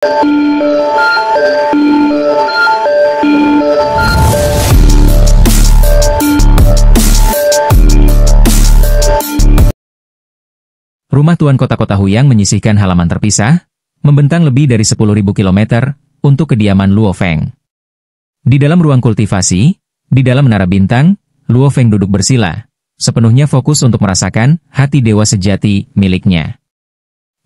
Rumah Tuan Kota-Kota Huyang menyisihkan halaman terpisah, membentang lebih dari 10.000 kilometer, untuk kediaman Luo Feng. Di dalam ruang kultivasi, di dalam menara bintang, Luo Feng duduk bersila, sepenuhnya fokus untuk merasakan hati dewa sejati miliknya.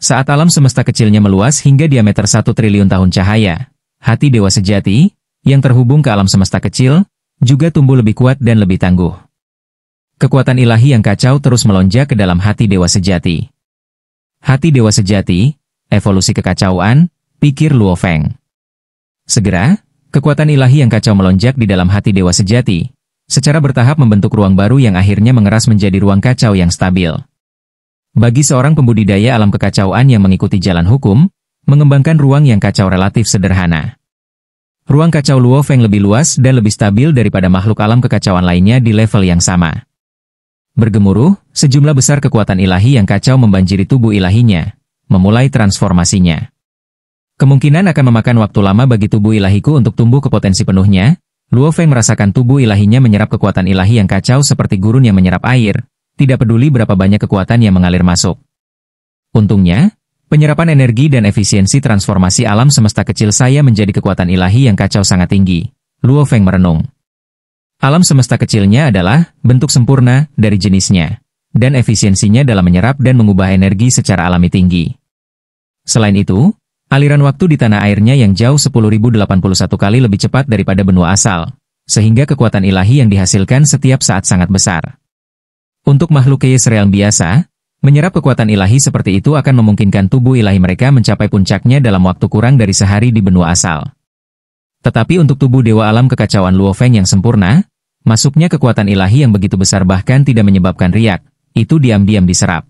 Saat alam semesta kecilnya meluas hingga diameter 1 triliun tahun cahaya, hati dewa sejati, yang terhubung ke alam semesta kecil, juga tumbuh lebih kuat dan lebih tangguh. Kekuatan ilahi yang kacau terus melonjak ke dalam hati dewa sejati. Hati dewa sejati, evolusi kekacauan, pikir Luo Feng. Segera, kekuatan ilahi yang kacau melonjak di dalam hati dewa sejati, secara bertahap membentuk ruang baru yang akhirnya mengeras menjadi ruang kacau yang stabil. Bagi seorang pembudidaya alam kekacauan yang mengikuti jalan hukum, mengembangkan ruang yang kacau relatif sederhana. Ruang kacau Luo Feng lebih luas dan lebih stabil daripada makhluk alam kekacauan lainnya di level yang sama. Bergemuruh, sejumlah besar kekuatan ilahi yang kacau membanjiri tubuh ilahinya, memulai transformasinya. Kemungkinan akan memakan waktu lama bagi tubuh ilahiku untuk tumbuh ke potensi penuhnya. Luo Feng merasakan tubuh ilahinya menyerap kekuatan ilahi yang kacau seperti gurun yang menyerap air, tidak peduli berapa banyak kekuatan yang mengalir masuk. Untungnya, penyerapan energi dan efisiensi transformasi alam semesta kecil saya menjadi kekuatan ilahi yang kacau sangat tinggi. Luo Feng merenung. Alam semesta kecilnya adalah bentuk sempurna dari jenisnya, dan efisiensinya dalam menyerap dan mengubah energi secara alami tinggi. Selain itu, aliran waktu di tanah airnya yang jauh 10.081 kali lebih cepat daripada benua asal, sehingga kekuatan ilahi yang dihasilkan setiap saat sangat besar. Untuk makhluk Chaos Realm biasa, menyerap kekuatan ilahi seperti itu akan memungkinkan tubuh ilahi mereka mencapai puncaknya dalam waktu kurang dari sehari di benua asal. Tetapi untuk tubuh dewa alam kekacauan Luo Feng yang sempurna, masuknya kekuatan ilahi yang begitu besar bahkan tidak menyebabkan riak, itu diam-diam diserap.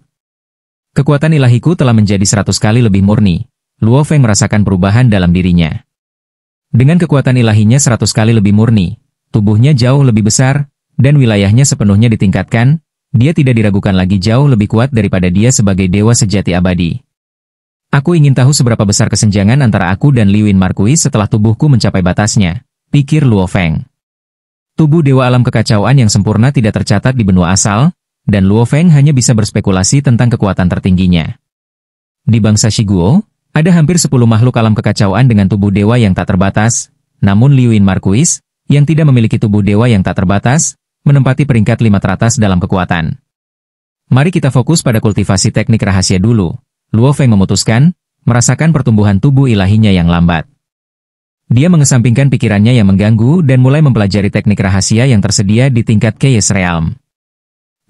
Kekuatan ilahiku telah menjadi 100 kali lebih murni. Luo Feng merasakan perubahan dalam dirinya. Dengan kekuatan ilahinya 100 kali lebih murni, tubuhnya jauh lebih besar, dan wilayahnya sepenuhnya ditingkatkan, dia tidak diragukan lagi jauh lebih kuat daripada dia sebagai dewa sejati abadi. Aku ingin tahu seberapa besar kesenjangan antara aku dan Liwin Marquis setelah tubuhku mencapai batasnya, pikir Luo Feng. Tubuh dewa alam kekacauan yang sempurna tidak tercatat di benua asal, dan Luo Feng hanya bisa berspekulasi tentang kekuatan tertingginya. Di bangsa Shiguo, ada hampir 10 makhluk alam kekacauan dengan tubuh dewa yang tak terbatas, namun Liwin Marquis, yang tidak memiliki tubuh dewa yang tak terbatas, menempati peringkat 5 teratas dalam kekuatan. Mari kita fokus pada kultivasi teknik rahasia dulu. Luo Feng memutuskan, merasakan pertumbuhan tubuh ilahinya yang lambat. Dia mengesampingkan pikirannya yang mengganggu dan mulai mempelajari teknik rahasia yang tersedia di tingkat Chaos Realm.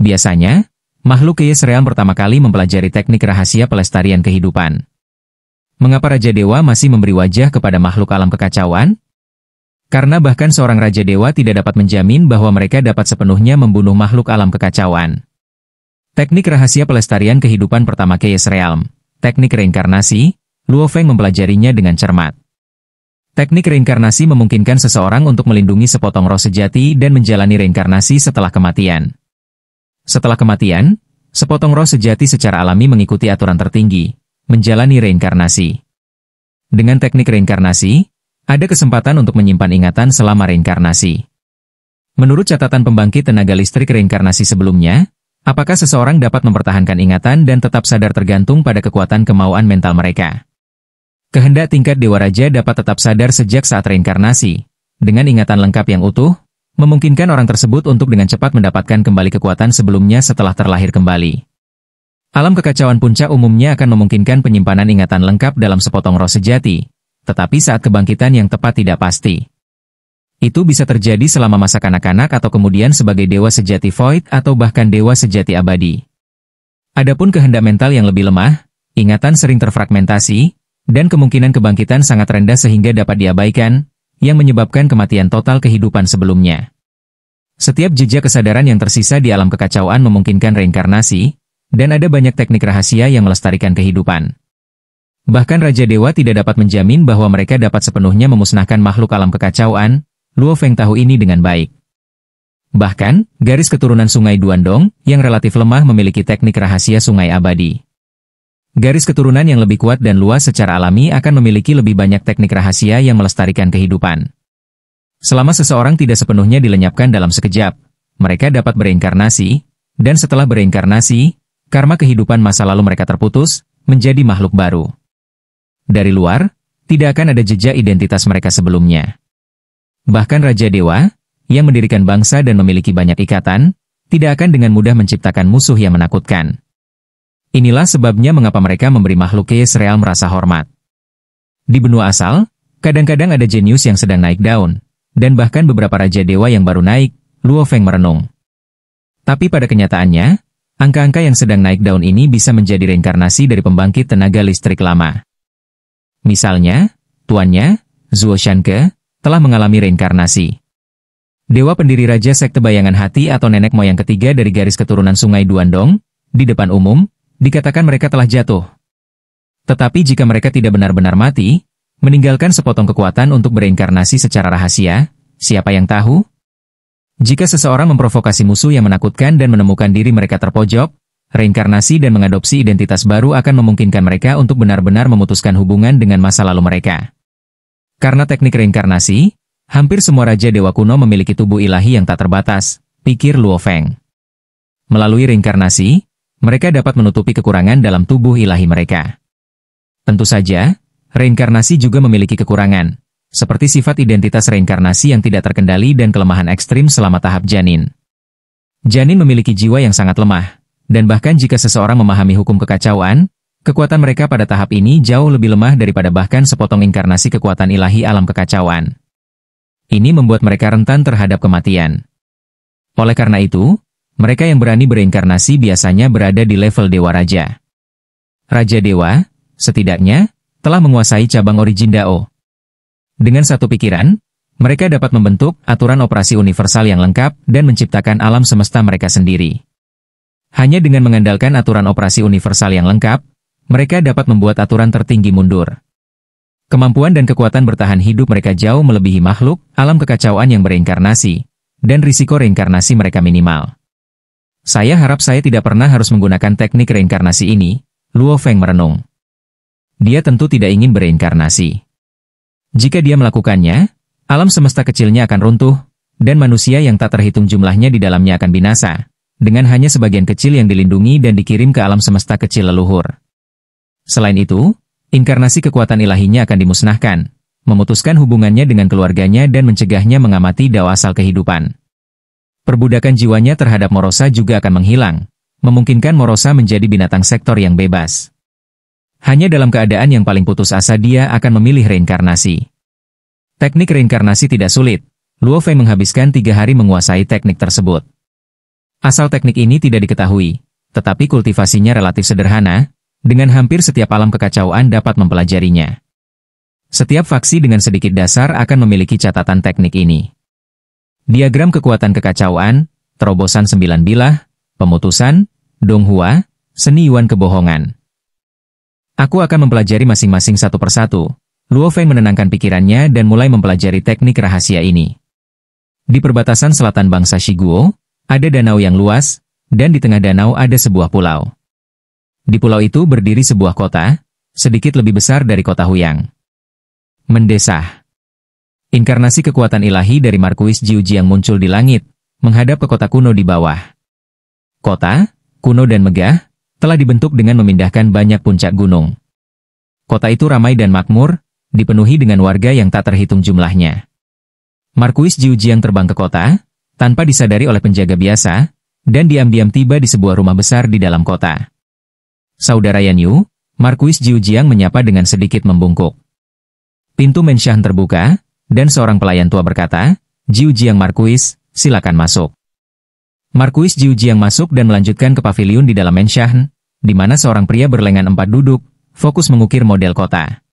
Biasanya, makhluk Chaos Realm pertama kali mempelajari teknik rahasia pelestarian kehidupan. Mengapa Raja Dewa masih memberi wajah kepada makhluk alam kekacauan? Karena bahkan seorang Raja Dewa tidak dapat menjamin bahwa mereka dapat sepenuhnya membunuh makhluk alam kekacauan. Teknik rahasia pelestarian kehidupan pertama Chaos Realm, teknik reinkarnasi, Luo Feng mempelajarinya dengan cermat. Teknik reinkarnasi memungkinkan seseorang untuk melindungi sepotong roh sejati dan menjalani reinkarnasi setelah kematian. Setelah kematian, sepotong roh sejati secara alami mengikuti aturan tertinggi, menjalani reinkarnasi. Dengan teknik reinkarnasi, ada kesempatan untuk menyimpan ingatan selama reinkarnasi. Menurut catatan pembangkit tenaga listrik reinkarnasi sebelumnya, apakah seseorang dapat mempertahankan ingatan dan tetap sadar tergantung pada kekuatan kemauan mental mereka. Kehendak tingkat Dewa Raja dapat tetap sadar sejak saat reinkarnasi, dengan ingatan lengkap yang utuh, memungkinkan orang tersebut untuk dengan cepat mendapatkan kembali kekuatan sebelumnya setelah terlahir kembali. Alam kekacauan puncak umumnya akan memungkinkan penyimpanan ingatan lengkap dalam sepotong roh sejati, tetapi saat kebangkitan yang tepat tidak pasti. Itu bisa terjadi selama masa kanak-kanak atau kemudian sebagai dewa sejati void atau bahkan dewa sejati abadi. Adapun kehendak mental yang lebih lemah, ingatan sering terfragmentasi, dan kemungkinan kebangkitan sangat rendah sehingga dapat diabaikan, yang menyebabkan kematian total kehidupan sebelumnya. Setiap jejak kesadaran yang tersisa di alam kekacauan memungkinkan reinkarnasi, dan ada banyak teknik rahasia yang melestarikan kehidupan. Bahkan Raja Dewa tidak dapat menjamin bahwa mereka dapat sepenuhnya memusnahkan makhluk alam kekacauan. Luo Feng tahu ini dengan baik. Bahkan, garis keturunan Sungai Duandong, yang relatif lemah memiliki teknik rahasia sungai abadi. Garis keturunan yang lebih kuat dan luas secara alami akan memiliki lebih banyak teknik rahasia yang melestarikan kehidupan. Selama seseorang tidak sepenuhnya dilenyapkan dalam sekejap, mereka dapat bereinkarnasi, dan setelah bereinkarnasi, karma kehidupan masa lalu mereka terputus, menjadi makhluk baru. Dari luar, tidak akan ada jejak identitas mereka sebelumnya. Bahkan Raja Dewa, yang mendirikan bangsa dan memiliki banyak ikatan, tidak akan dengan mudah menciptakan musuh yang menakutkan. Inilah sebabnya mengapa mereka memberi makhluk Chaos Realm rasa hormat. Di benua asal, kadang-kadang ada jenius yang sedang naik daun, dan bahkan beberapa Raja Dewa yang baru naik, Luo Feng merenung. Tapi pada kenyataannya, angka-angka yang sedang naik daun ini bisa menjadi reinkarnasi dari pembangkit tenaga listrik lama. Misalnya, tuannya, Zuo Shanke, telah mengalami reinkarnasi. Dewa pendiri Raja Sekte Bayangan Hati atau nenek moyang ketiga dari garis keturunan Sungai Duandong, di depan umum, dikatakan mereka telah jatuh. Tetapi jika mereka tidak benar-benar mati, meninggalkan sepotong kekuatan untuk bereinkarnasi secara rahasia, siapa yang tahu? Jika seseorang memprovokasi musuh yang menakutkan dan menemukan diri mereka terpojok, reinkarnasi dan mengadopsi identitas baru akan memungkinkan mereka untuk benar-benar memutuskan hubungan dengan masa lalu mereka. Karena teknik reinkarnasi, hampir semua Raja Dewa kuno memiliki tubuh ilahi yang tak terbatas, pikir Luo Feng. Melalui reinkarnasi, mereka dapat menutupi kekurangan dalam tubuh ilahi mereka. Tentu saja, reinkarnasi juga memiliki kekurangan, seperti sifat identitas reinkarnasi yang tidak terkendali dan kelemahan ekstrim selama tahap janin. Janin memiliki jiwa yang sangat lemah, dan bahkan jika seseorang memahami hukum kekacauan, kekuatan mereka pada tahap ini jauh lebih lemah daripada bahkan sepotong inkarnasi kekuatan ilahi alam kekacauan. Ini membuat mereka rentan terhadap kematian. Oleh karena itu, mereka yang berani bereinkarnasi biasanya berada di level Dewa Raja. Raja Dewa, setidaknya, telah menguasai cabang Origin Dao. Dengan satu pikiran, mereka dapat membentuk aturan operasi universal yang lengkap dan menciptakan alam semesta mereka sendiri. Hanya dengan mengandalkan aturan operasi universal yang lengkap, mereka dapat membuat aturan tertinggi mundur. Kemampuan dan kekuatan bertahan hidup mereka jauh melebihi makhluk alam kekacauan yang bereinkarnasi, dan risiko reinkarnasi mereka minimal. Saya harap saya tidak pernah harus menggunakan teknik reinkarnasi ini, Luo Feng merenung. Dia tentu tidak ingin bereinkarnasi. Jika dia melakukannya, alam semesta kecilnya akan runtuh, dan manusia yang tak terhitung jumlahnya di dalamnya akan binasa, dengan hanya sebagian kecil yang dilindungi dan dikirim ke alam semesta kecil leluhur. Selain itu, inkarnasi kekuatan ilahinya akan dimusnahkan, memutuskan hubungannya dengan keluarganya dan mencegahnya mengamati dao asal kehidupan. Perbudakan jiwanya terhadap Morosa juga akan menghilang, memungkinkan Morosa menjadi binatang sektor yang bebas. Hanya dalam keadaan yang paling putus asa dia akan memilih reinkarnasi. Teknik reinkarnasi tidak sulit, Luo Feng menghabiskan 3 hari menguasai teknik tersebut. Asal teknik ini tidak diketahui, tetapi kultivasinya relatif sederhana, dengan hampir setiap alam kekacauan dapat mempelajarinya. Setiap faksi dengan sedikit dasar akan memiliki catatan teknik ini. Diagram kekuatan kekacauan, terobosan 9 bilah, pemutusan, Donghua, seni Yuan kebohongan. Aku akan mempelajari masing-masing satu persatu. Luo Feng menenangkan pikirannya dan mulai mempelajari teknik rahasia ini. Di perbatasan selatan bangsa Shiguo, ada danau yang luas, dan di tengah danau ada sebuah pulau. Di pulau itu berdiri sebuah kota, sedikit lebih besar dari kota Huyang. Mendesah. Inkarnasi kekuatan ilahi dari Markuis Jiujiang muncul di langit, menghadap ke kota kuno di bawah. Kota, kuno dan megah, telah dibentuk dengan memindahkan banyak puncak gunung. Kota itu ramai dan makmur, dipenuhi dengan warga yang tak terhitung jumlahnya. Markuis Jiujiang terbang ke kota, tanpa disadari oleh penjaga biasa, dan diam-diam tiba di sebuah rumah besar di dalam kota. Saudara Yanyu, Markuis Jiujiang menyapa dengan sedikit membungkuk. Pintu Menshan terbuka, dan seorang pelayan tua berkata, Jiujiang Markuis, silakan masuk. Markuis Jiujiang masuk dan melanjutkan ke paviliun di dalam Menshan, di mana seorang pria berlengan 4 duduk, fokus mengukir model kota.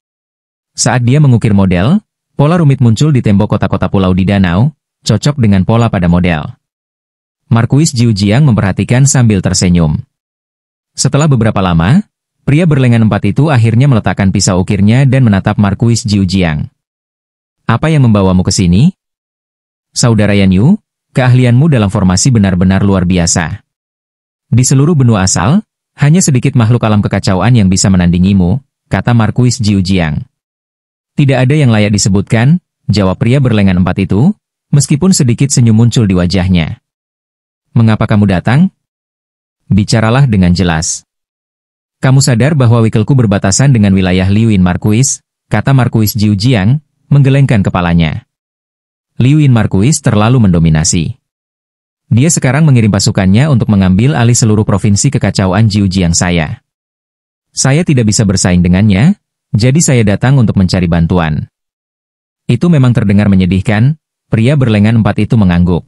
Saat dia mengukir model, pola rumit muncul di tembok kota-kota pulau di danau, cocok dengan pola pada model. Markuis Jiujiang memperhatikan sambil tersenyum. Setelah beberapa lama, pria berlengan 4 itu akhirnya meletakkan pisau ukirnya dan menatap Markuis Jiujiang. Apa yang membawamu ke sini? Saudara Yanyu, keahlianmu dalam formasi benar-benar luar biasa. Di seluruh benua asal, Hanya sedikit makhluk alam kekacauan yang bisa menandingimu, kata Markuis Jiujiang. Tidak ada yang layak disebutkan, jawab pria berlengan empat itu, meskipun sedikit senyum muncul di wajahnya. Mengapa kamu datang? Bicaralah dengan jelas. Kamu sadar bahwa wikelku berbatasan dengan wilayah Liuin Markuis, kata Markuis Jiujiang, menggelengkan kepalanya. Liuin Markuis terlalu mendominasi. Dia sekarang mengirim pasukannya untuk mengambil alih seluruh provinsi kekacauan Jiujiang saya. Saya tidak bisa bersaing dengannya, jadi saya datang untuk mencari bantuan. Itu memang terdengar menyedihkan, pria berlengan empat itu mengangguk.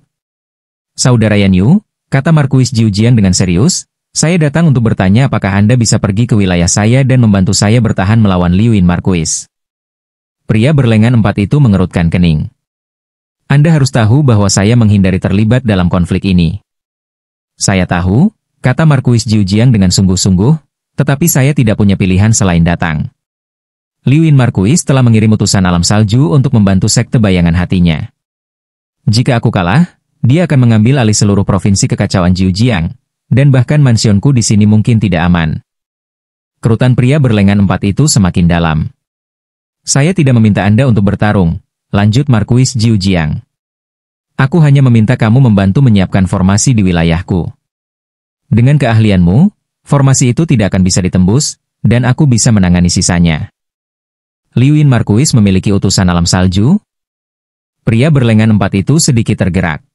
Saudara Yan Yu, kata Markuis Jiujiang dengan serius, saya datang untuk bertanya apakah Anda bisa pergi ke wilayah saya dan membantu saya bertahan melawan Liuin Markuis. Pria berlengan empat itu mengerutkan kening. Anda harus tahu bahwa saya menghindari terlibat dalam konflik ini. Saya tahu, kata Markuis Jiujiang dengan sungguh-sungguh, tetapi saya tidak punya pilihan selain datang. Liuin Markuis telah mengirim utusan alam salju untuk membantu sekte bayangan hatinya. Jika aku kalah, dia akan mengambil alih seluruh provinsi kekacauan Jiujiang, dan bahkan mansionku di sini mungkin tidak aman. Kerutan pria berlengan empat itu semakin dalam. Saya tidak meminta Anda untuk bertarung, lanjut Markuis Jiujiang. Aku hanya meminta kamu membantu menyiapkan formasi di wilayahku. Dengan keahlianmu, formasi itu tidak akan bisa ditembus, dan aku bisa menangani sisanya. Liuin Markuis memiliki utusan alam salju? Pria berlengan empat itu sedikit tergerak.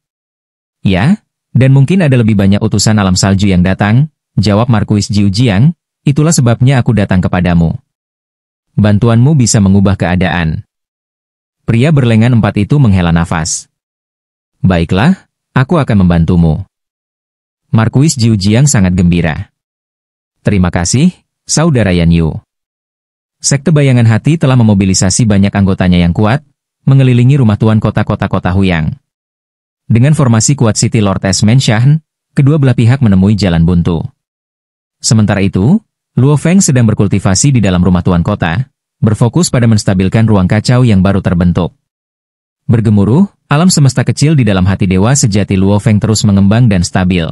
Ya, dan mungkin ada lebih banyak utusan alam salju yang datang, jawab Markuis Jiujiang, itulah sebabnya aku datang kepadamu. Bantuanmu bisa mengubah keadaan. Pria berlengan empat itu menghela nafas. Baiklah, aku akan membantumu. Markuis Jiujiang sangat gembira. Terima kasih, saudara Yan Yu. Sekte bayangan hati telah memobilisasi banyak anggotanya yang kuat, mengelilingi rumah tuan kota-kota Huyang. Dengan formasi kuat City Lord S. Menshan, kedua belah pihak menemui jalan buntu. Sementara itu, Luo Feng sedang berkultivasi di dalam rumah tuan kota, berfokus pada menstabilkan ruang kacau yang baru terbentuk. Bergemuruh, alam semesta kecil di dalam hati dewa sejati Luo Feng terus mengembang dan stabil.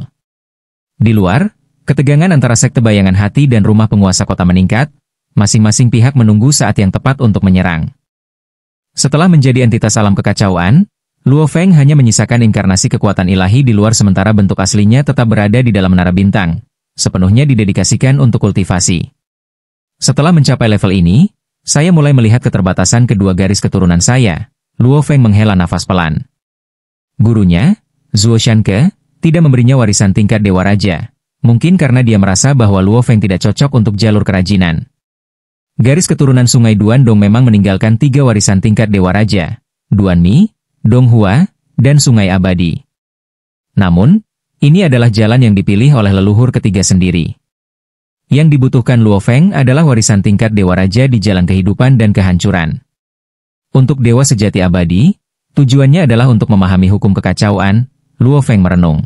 Di luar, ketegangan antara sekte bayangan hati dan rumah penguasa kota meningkat, masing-masing pihak menunggu saat yang tepat untuk menyerang. Setelah menjadi entitas alam kekacauan, Luo Feng hanya menyisakan inkarnasi kekuatan ilahi di luar sementara bentuk aslinya tetap berada di dalam menara bintang, sepenuhnya didedikasikan untuk kultivasi. Setelah mencapai level ini, saya mulai melihat keterbatasan kedua garis keturunan saya. Luo Feng menghela nafas pelan. Gurunya, Zuo Shanke, tidak memberinya warisan tingkat Dewa Raja, mungkin karena dia merasa bahwa Luo Feng tidak cocok untuk jalur kerajinan. Garis keturunan Sungai Duandong memang meninggalkan 3 warisan tingkat Dewa Raja, Duanmi, Donghua, dan Sungai Abadi. Namun, ini adalah jalan yang dipilih oleh leluhur ketiga sendiri. Yang dibutuhkan Luo Feng adalah warisan tingkat Dewa Raja di jalan kehidupan dan kehancuran. Untuk Dewa Sejati Abadi, tujuannya adalah untuk memahami hukum kekacauan, Luo Feng merenung.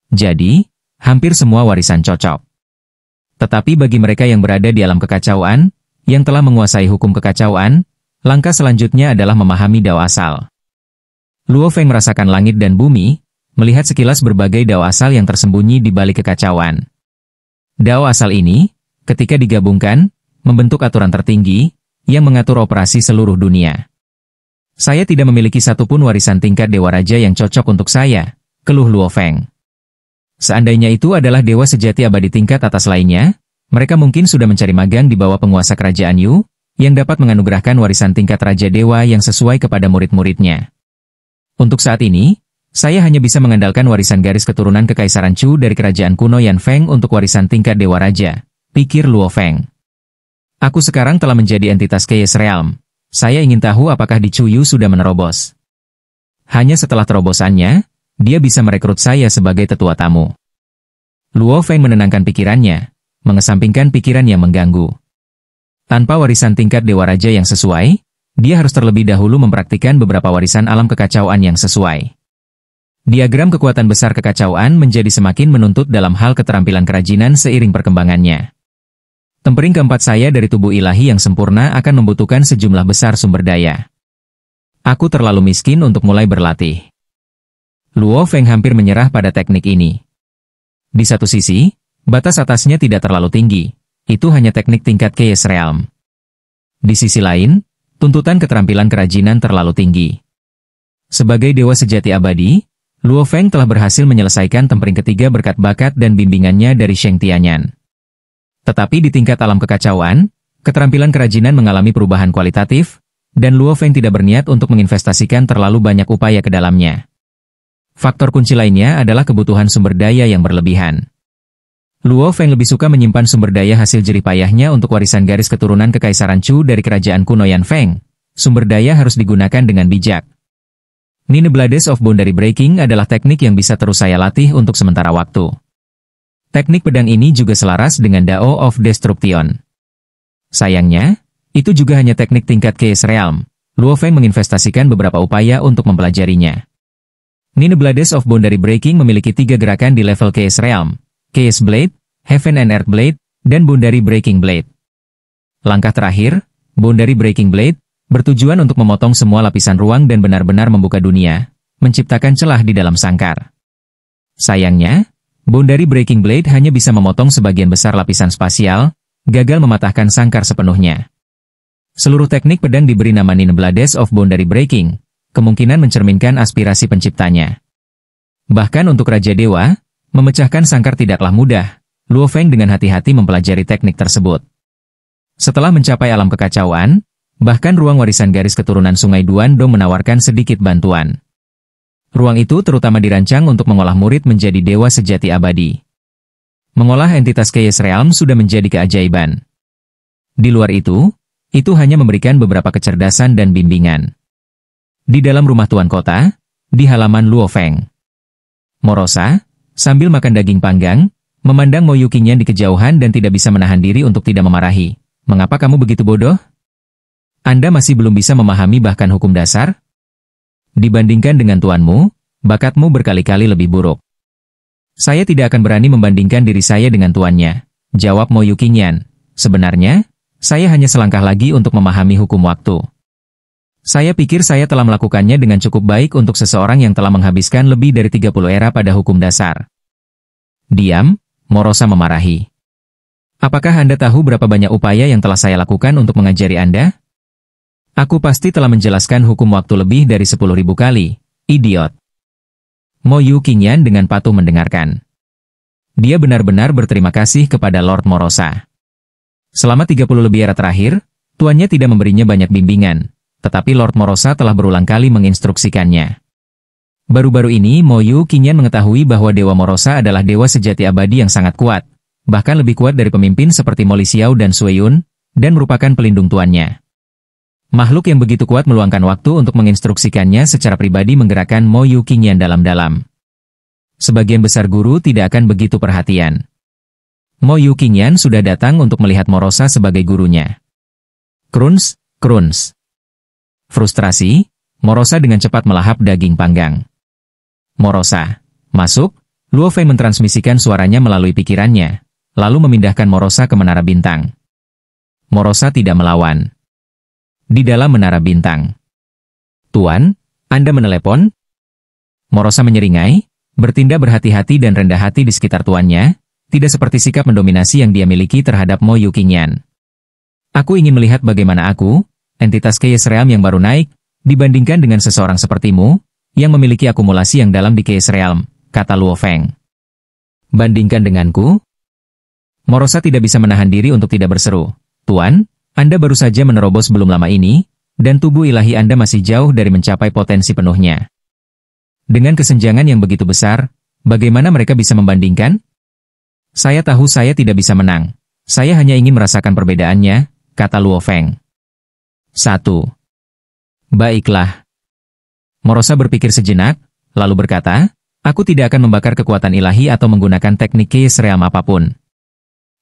Jadi, hampir semua warisan cocok. Tetapi bagi mereka yang berada di alam kekacauan, yang telah menguasai hukum kekacauan, langkah selanjutnya adalah memahami Dao asal. Luo Feng merasakan langit dan bumi, melihat sekilas berbagai Dao asal yang tersembunyi di balik kekacauan. Dao asal ini, ketika digabungkan, membentuk aturan tertinggi, yang mengatur operasi seluruh dunia. Saya tidak memiliki satupun warisan tingkat Dewa Raja yang cocok untuk saya, keluh Luo Feng. Seandainya itu adalah Dewa Sejati Abadi tingkat atas lainnya, mereka mungkin sudah mencari magang di bawah penguasa kerajaan Yu, yang dapat menganugerahkan warisan tingkat Raja Dewa yang sesuai kepada murid-muridnya. Untuk saat ini, saya hanya bisa mengandalkan warisan garis keturunan Kekaisaran Chu dari kerajaan kuno Yan Feng untuk warisan tingkat Dewa Raja, pikir Luo Feng. Aku sekarang telah menjadi entitas Chaos Realm. Saya ingin tahu apakah di Chu Yu sudah menerobos. Hanya setelah terobosannya, dia bisa merekrut saya sebagai tetua tamu. Luo Feng menenangkan pikirannya, mengesampingkan pikiran yang mengganggu. Tanpa warisan tingkat Dewa Raja yang sesuai, dia harus terlebih dahulu mempraktikkan beberapa warisan alam kekacauan yang sesuai. Diagram kekuatan besar kekacauan menjadi semakin menuntut dalam hal keterampilan kerajinan seiring perkembangannya. Tempering keempat saya dari tubuh ilahi yang sempurna akan membutuhkan sejumlah besar sumber daya. Aku terlalu miskin untuk mulai berlatih. Luo Feng hampir menyerah pada teknik ini. Di satu sisi, Batas atasnya tidak terlalu tinggi, itu hanya teknik tingkat Chaos Realm. Di sisi lain, tuntutan keterampilan kerajinan terlalu tinggi. Sebagai dewa sejati abadi, Luo Feng telah berhasil menyelesaikan tempering ketiga berkat bakat dan bimbingannya dari Sheng Tianyan. Tetapi di tingkat alam kekacauan, keterampilan kerajinan mengalami perubahan kualitatif, dan Luo Feng tidak berniat untuk menginvestasikan terlalu banyak upaya ke dalamnya. Faktor kunci lainnya adalah kebutuhan sumber daya yang berlebihan. Luo Feng lebih suka menyimpan sumber daya hasil jerih payahnya untuk warisan garis keturunan Kekaisaran Chu dari kerajaan kuno Yan Feng. Sumber daya harus digunakan dengan bijak. Nine Blades of Boundary Breaking adalah teknik yang bisa terus saya latih untuk sementara waktu. Teknik pedang ini juga selaras dengan Dao of Destruction. Sayangnya, itu juga hanya teknik tingkat Chaos Realm. Luo Feng menginvestasikan beberapa upaya untuk mempelajarinya. Nine Blades of Boundary Breaking memiliki 3 gerakan di level Chaos Realm. Chaos Blade, Heaven and Earth Blade, dan Boundary Breaking Blade. Langkah terakhir, Boundary Breaking Blade, bertujuan untuk memotong semua lapisan ruang dan benar-benar membuka dunia, menciptakan celah di dalam sangkar. Sayangnya, Boundary Breaking Blade hanya bisa memotong sebagian besar lapisan spasial, gagal mematahkan sangkar sepenuhnya. Seluruh teknik pedang diberi nama Nine Blades of Boundary Breaking, kemungkinan mencerminkan aspirasi penciptanya. Bahkan untuk Raja Dewa, memecahkan sangkar tidaklah mudah. Luo Feng dengan hati-hati mempelajari teknik tersebut. Setelah mencapai alam kekacauan, bahkan ruang warisan garis keturunan Sungai Duandong menawarkan sedikit bantuan. Ruang itu terutama dirancang untuk mengolah murid menjadi dewa sejati abadi. Mengolah entitas Chaos Realm sudah menjadi keajaiban. Di luar itu hanya memberikan beberapa kecerdasan dan bimbingan. Di dalam rumah tuan kota, di halaman Luo Feng, Morosa, sambil makan daging panggang, memandang Mo Yuqingyan di kejauhan dan tidak bisa menahan diri untuk tidak memarahi. Mengapa kamu begitu bodoh? Anda masih belum bisa memahami bahkan hukum dasar? Dibandingkan dengan tuanmu, bakatmu berkali-kali lebih buruk. Saya tidak akan berani membandingkan diri saya dengan tuannya, jawab Mo Yuqingyan. Sebenarnya, saya hanya selangkah lagi untuk memahami hukum waktu. Saya pikir saya telah melakukannya dengan cukup baik untuk seseorang yang telah menghabiskan lebih dari 30 era pada hukum dasar. Diam, Morosa memarahi. Apakah Anda tahu berapa banyak upaya yang telah saya lakukan untuk mengajari Anda? Aku pasti telah menjelaskan hukum waktu lebih dari 10.000 kali, idiot. Mo Yuqingyan dengan patuh mendengarkan. Dia benar-benar berterima kasih kepada Lord Morosa. Selama 30 lebih era terakhir, tuannya tidak memberinya banyak bimbingan. Tetapi Lord Morosa telah berulang kali menginstruksikannya. Baru-baru ini Mo Yuqingyan mengetahui bahwa Dewa Morosa adalah dewa sejati abadi yang sangat kuat, bahkan lebih kuat dari pemimpin seperti Mo Lisiao dan Sui Yun, dan merupakan pelindung tuannya. Makhluk yang begitu kuat meluangkan waktu untuk menginstruksikannya secara pribadi menggerakkan Mo Yuqingyan dalam-dalam. Sebagian besar guru tidak akan begitu perhatian. Mo Yuqingyan sudah datang untuk melihat Morosa sebagai gurunya. Kruns, kruns. Frustrasi, Morosa dengan cepat melahap daging panggang. Morosa, masuk. Luo Feng mentransmisikan suaranya melalui pikirannya, lalu memindahkan Morosa ke Menara Bintang. Morosa tidak melawan. Di dalam Menara Bintang. Tuan, Anda menelepon? Morosa menyeringai, bertindak berhati-hati dan rendah hati di sekitar tuannya, tidak seperti sikap mendominasi yang dia miliki terhadap Mo Yuqingyan. Aku ingin melihat bagaimana aku, entitas Chaos Realm yang baru naik, dibandingkan dengan seseorang sepertimu, yang memiliki akumulasi yang dalam di Chaos Realm, kata Luo Feng. Bandingkan denganku? Morosa tidak bisa menahan diri untuk tidak berseru. Tuan, Anda baru saja menerobos belum lama ini, dan tubuh ilahi Anda masih jauh dari mencapai potensi penuhnya. Dengan kesenjangan yang begitu besar, bagaimana mereka bisa membandingkan? Saya tahu saya tidak bisa menang. Saya hanya ingin merasakan perbedaannya, kata Luo Feng. 1. Baiklah. Morosa berpikir sejenak, lalu berkata, aku tidak akan membakar kekuatan ilahi atau menggunakan teknik Chaos Realm apapun.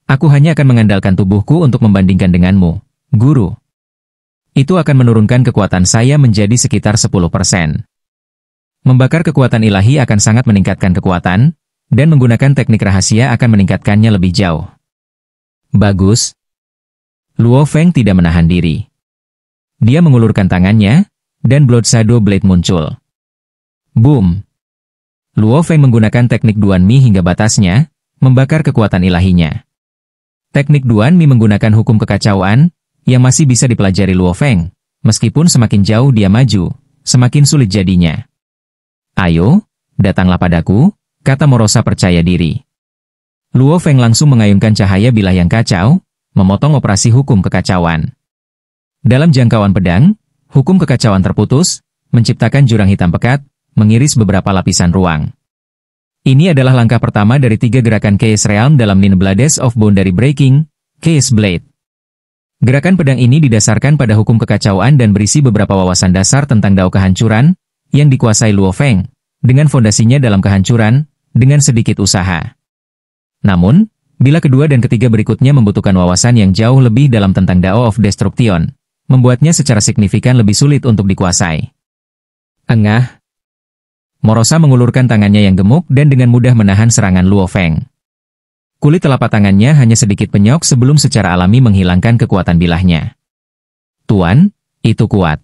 Aku hanya akan mengandalkan tubuhku untuk membandingkan denganmu, guru. Itu akan menurunkan kekuatan saya menjadi sekitar 10%. Membakar kekuatan ilahi akan sangat meningkatkan kekuatan, dan menggunakan teknik rahasia akan meningkatkannya lebih jauh. Bagus. Luo Feng tidak menahan diri. Dia mengulurkan tangannya, dan Blood Shadow Blade muncul. Boom! Luo Feng menggunakan teknik Duan Mi hingga batasnya, membakar kekuatan ilahinya. Teknik Duan Mi menggunakan hukum kekacauan, yang masih bisa dipelajari Luo Feng, meskipun semakin jauh dia maju, semakin sulit jadinya. Ayo, datanglah padaku, kata Morosa percaya diri. Luo Feng langsung mengayunkan cahaya bilah yang kacau, memotong operasi hukum kekacauan. Dalam jangkauan pedang, hukum kekacauan terputus, menciptakan jurang hitam pekat, mengiris beberapa lapisan ruang. Ini adalah langkah pertama dari 3 gerakan Chaos Realm dalam Nine Blades of Boundary Breaking, Chaos Blade. Gerakan pedang ini didasarkan pada hukum kekacauan dan berisi beberapa wawasan dasar tentang Dao kehancuran, yang dikuasai Luo Feng, dengan fondasinya dalam kehancuran, dengan sedikit usaha. Namun, bila kedua dan ketiga berikutnya membutuhkan wawasan yang jauh lebih dalam tentang Dao of Destruction, membuatnya secara signifikan lebih sulit untuk dikuasai. Engah. Morosa mengulurkan tangannya yang gemuk dan dengan mudah menahan serangan Luo Feng. Kulit telapak tangannya hanya sedikit penyok sebelum secara alami menghilangkan kekuatan bilahnya. Tuan, itu kuat.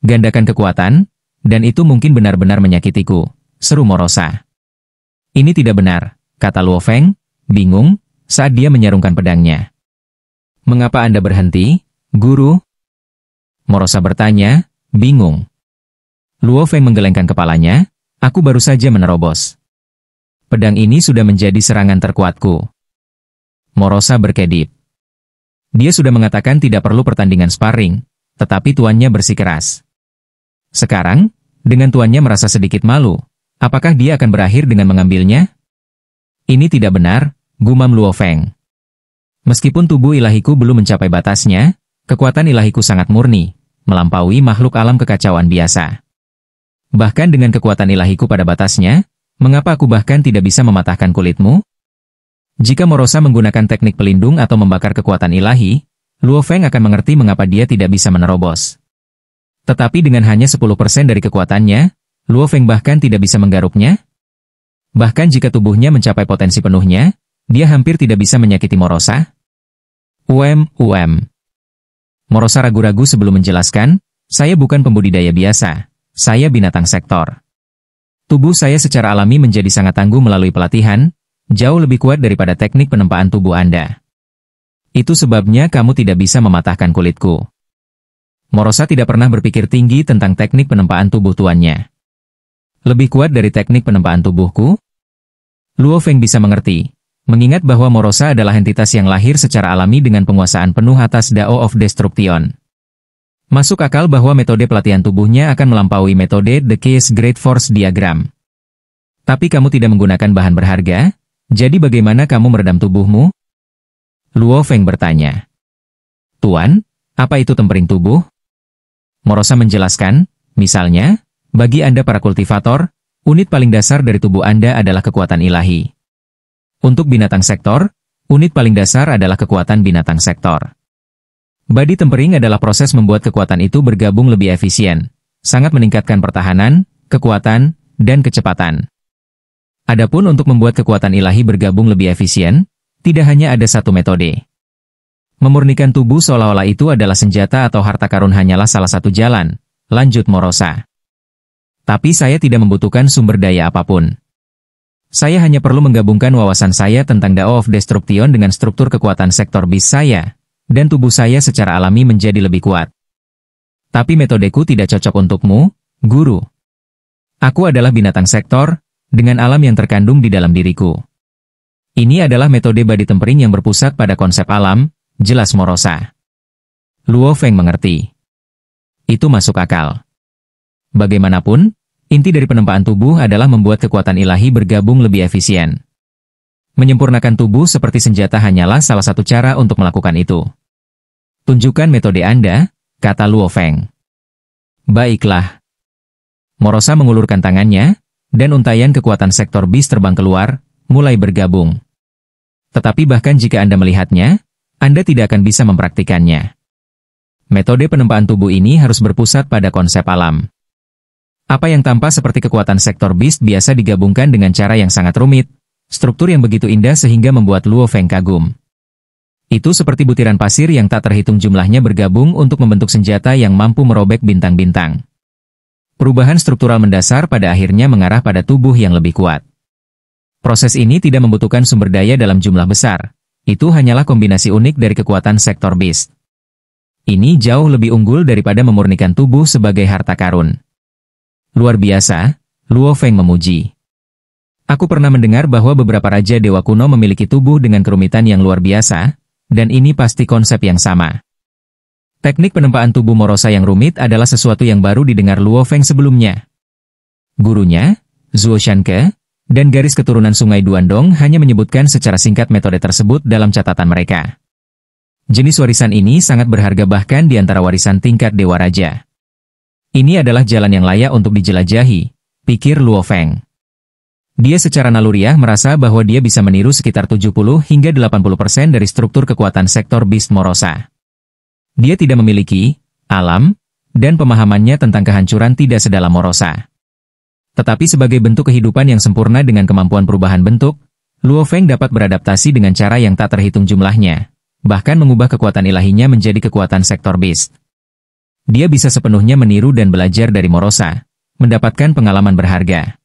Gandakan kekuatan, dan itu mungkin benar-benar menyakitiku, seru Morosa. Ini tidak benar, kata Luo Feng, bingung, saat dia menyarungkan pedangnya. Mengapa Anda berhenti, Guru? Morosa bertanya, bingung. Luo Feng menggelengkan kepalanya, aku baru saja menerobos. Pedang ini sudah menjadi serangan terkuatku. Morosa berkedip. Dia sudah mengatakan tidak perlu pertandingan sparring, tetapi tuannya bersikeras. Sekarang, dengan tuannya merasa sedikit malu, apakah dia akan berakhir dengan mengambilnya? Ini tidak benar, gumam Luo Feng. Meskipun tubuh ilahiku belum mencapai batasnya, kekuatan ilahiku sangat murni, melampaui makhluk alam kekacauan biasa. Bahkan dengan kekuatan ilahiku pada batasnya, mengapa aku bahkan tidak bisa mematahkan kulitmu? Jika Morosa menggunakan teknik pelindung atau membakar kekuatan ilahi, Luo Feng akan mengerti mengapa dia tidak bisa menerobos. Tetapi dengan hanya 10% dari kekuatannya, Luo Feng bahkan tidak bisa menggaruknya. Bahkan jika tubuhnya mencapai potensi penuhnya, dia hampir tidak bisa menyakiti Morosa. Morosa ragu-ragu sebelum menjelaskan, saya bukan pembudidaya biasa. Saya binatang sektor. Tubuh saya secara alami menjadi sangat tangguh melalui pelatihan, jauh lebih kuat daripada teknik penempaan tubuh Anda. Itu sebabnya kamu tidak bisa mematahkan kulitku. Morosa tidak pernah berpikir tinggi tentang teknik penempaan tubuh tuannya. Lebih kuat dari teknik penempaan tubuhku? Luo Feng bisa mengerti, mengingat bahwa Morosa adalah entitas yang lahir secara alami dengan penguasaan penuh atas Dao of Destruction. Masuk akal bahwa metode pelatihan tubuhnya akan melampaui metode The Chaos Great Force Diagram. Tapi kamu tidak menggunakan bahan berharga, jadi bagaimana kamu meredam tubuhmu? Luo Feng bertanya. Tuan, apa itu tempering tubuh? Morosa menjelaskan, misalnya, bagi Anda para kultivator, unit paling dasar dari tubuh Anda adalah kekuatan ilahi. Untuk binatang sektor, unit paling dasar adalah kekuatan binatang sektor. Body tempering adalah proses membuat kekuatan itu bergabung lebih efisien, sangat meningkatkan pertahanan, kekuatan, dan kecepatan. Adapun untuk membuat kekuatan ilahi bergabung lebih efisien, tidak hanya ada satu metode. Memurnikan tubuh seolah-olah itu adalah senjata atau harta karun hanyalah salah satu jalan, lanjut Morosa. Tapi saya tidak membutuhkan sumber daya apapun. Saya hanya perlu menggabungkan wawasan saya tentang Dao of Destruction dengan struktur kekuatan sektor bis saya, dan tubuh saya secara alami menjadi lebih kuat. Tapi metodeku tidak cocok untukmu, Guru. Aku adalah binatang sektor, dengan alam yang terkandung di dalam diriku. Ini adalah metode body tempering yang berpusat pada konsep alam, jelas Morosa. Luo Feng mengerti. Itu masuk akal. Bagaimanapun, inti dari penempaan tubuh adalah membuat kekuatan ilahi bergabung lebih efisien. Menyempurnakan tubuh seperti senjata hanyalah salah satu cara untuk melakukan itu. Tunjukkan metode Anda, kata Luo Feng. Baiklah. Morosa mengulurkan tangannya, dan untaian kekuatan sektor bis terbang keluar, mulai bergabung. Tetapi bahkan jika Anda melihatnya, Anda tidak akan bisa mempraktikannya. Metode penempaan tubuh ini harus berpusat pada konsep alam. Apa yang tampak seperti kekuatan sektor bis biasa digabungkan dengan cara yang sangat rumit, struktur yang begitu indah sehingga membuat Luo Feng kagum. Itu seperti butiran pasir yang tak terhitung jumlahnya bergabung untuk membentuk senjata yang mampu merobek bintang-bintang. Perubahan struktural mendasar pada akhirnya mengarah pada tubuh yang lebih kuat. Proses ini tidak membutuhkan sumber daya dalam jumlah besar. Itu hanyalah kombinasi unik dari kekuatan sektor Beast. Ini jauh lebih unggul daripada memurnikan tubuh sebagai harta karun. Luar biasa, Luo Feng memuji. Aku pernah mendengar bahwa beberapa raja dewa kuno memiliki tubuh dengan kerumitan yang luar biasa, dan ini pasti konsep yang sama. Teknik penempaan tubuh Morosa yang rumit adalah sesuatu yang baru didengar Luo Feng sebelumnya. Gurunya, Zuo Shanke, dan garis keturunan Sungai Duandong hanya menyebutkan secara singkat metode tersebut dalam catatan mereka. Jenis warisan ini sangat berharga bahkan di antara warisan tingkat Dewa Raja. Ini adalah jalan yang layak untuk dijelajahi, pikir Luo Feng. Dia secara naluriah merasa bahwa dia bisa meniru sekitar 70 hingga 80% dari struktur kekuatan sektor Beast Morosa. Dia tidak memiliki alam, dan pemahamannya tentang kehancuran tidak sedalam Morosa. Tetapi sebagai bentuk kehidupan yang sempurna dengan kemampuan perubahan bentuk, Luo Feng dapat beradaptasi dengan cara yang tak terhitung jumlahnya, bahkan mengubah kekuatan ilahinya menjadi kekuatan sektor Beast. Dia bisa sepenuhnya meniru dan belajar dari Morosa, mendapatkan pengalaman berharga.